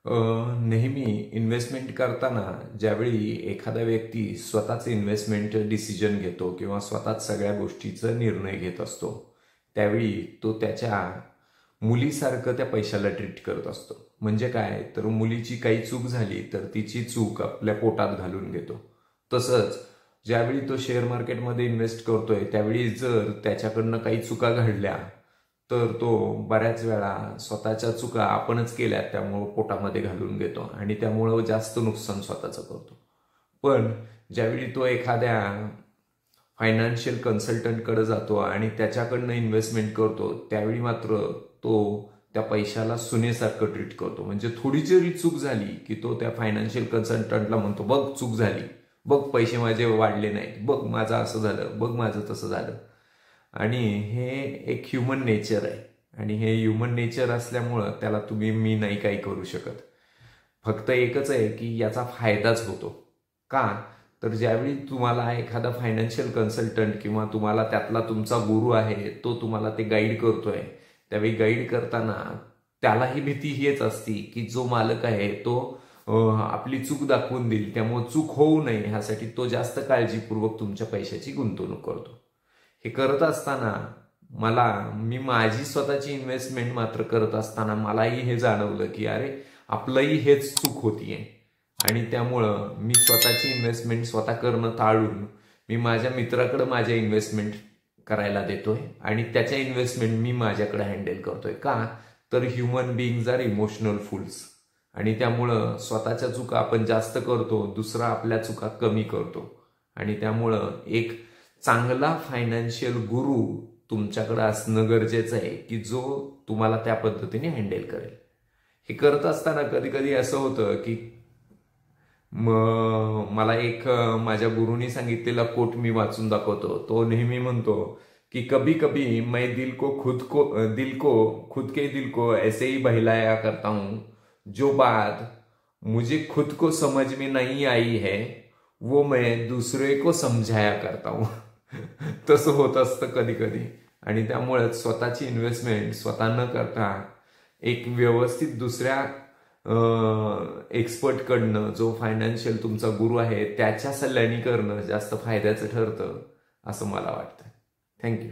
नेहमी इन्व्हेस्टमेंट करताना ज्यावेळी एखादा व्यक्ती स्वतःच इन्व्हेस्टमेंट डिसिजन घेतो किंवा स्वतःच सगळ्या गोष्टीचा निर्णय घेत असतो, त्यावेळी तो त्याच्या मुलीसारखं त्या पैशाला ट्रीट करत असतो. म्हणजे काय, तर मुलीची काही चूक झाली तर तिची चूक आपल्या पोटात घालून घेतो. तसंच ज्यावेळी तो शेअर मार्केटमध्ये इन्व्हेस्ट करतोय त्यावेळी जर त्याच्याकडनं काही चुका घडल्या तर तो बऱ्याच वेळा स्वतःच्या चुका आपणच केल्या त्यामुळं पोटामध्ये घालून घेतो आणि त्यामुळं जास्त नुकसान स्वतःचं करतो. पण ज्यावेळी तो एखाद्या फायनान्शियल कन्सल्टंटकडे जातो आणि त्याच्याकडनं इन्व्हेस्टमेंट करतो त्यावेळी मात्र तो त्या पैशाला सुनेसारखं ट्रीट करतो. म्हणजे थोडी जरी चूक झाली की तो त्या फायनान्शियल कन्सल्टंटला म्हणतो, बघ चूक झाली, बघ पैसे माझे वाढले नाहीत, बघ माझं असं झालं, बघ माझं तसं झालं. आणि हे एक ह्युमन नेचर आहे आणि हे ह्युमन नेचर असल्यामुळं त्याला तुम्ही मी नाही काही करू शकत. फक्त एकच आहे की याचा फायदाच होतो. का, तर ज्यावेळी तुम्हाला एखादा फायनान्शियल कन्सल्टंट किंवा तुम्हाला त्यातला तुमचा गुरु आहे तो तुम्हाला ते गाईड करतोय, त्यावेळी गाईड करताना त्यालाही भीती हीच असती की जो मालक आहे तो आपली चूक दाखवून देईल, त्यामुळे चूक होऊ नये ह्यासाठी तो जास्त काळजीपूर्वक तुमच्या पैशाची गुंतवणूक करतो. हे करत असताना मी माझी स्वतःची इन्व्हेस्टमेंट मात्र करत असताना मलाही हे जाणवलं की अरे आपलंही हेच चूक होतीये आणि त्यामुळं मी स्वतःची इन्व्हेस्टमेंट स्वतः करणं टाळून मी माझ्या मित्राकडे माझ्या इन्व्हेस्टमेंट करायला देतोय आणि त्याच्या इन्व्हेस्टमेंट मी माझ्याकडे हँडल करतोय. का, तर ह्युमन बिईंग्ज आर इमोशनल फुल्स आणि त्यामुळं स्वतःच्या चुका आपण जास्त करतो, दुसरा आपल्या चुका कमी करतो आणि त्यामुळं एक चांगला फायनान्शियल गुरु तुमच्याकडे असणं गरजेचं आहे की जो तुम्हाला त्या पद्धतीने हँडल करेल. हे करत असताना कधी कधी असं होतं की मला एक माझ्या गुरुनी सांगितलेला कोट मी वाचून दाखवतो. तो नेहमी म्हणतो की कभी कभी मैं दिल को खुद के दिल को ऐसे ही बहलाया करता हूं, जो बात मुझे खुद को समझ में नहीं आई है वो मैं दूसरे को समझाया करता हूं. तसं होत असतं कधी कधी आणि त्यामुळे स्वतःची इन्व्हेस्टमेंट स्वतः न करता एक व्यवस्थित दुसऱ्या एक्सपर्ट कडनं, जो फायनान्शियल तुमचा गुरु आहे त्याच्या सल्ल्याने करणं जास्त फायद्याचं ठरतं असं मला वाटतं. थँक्यू.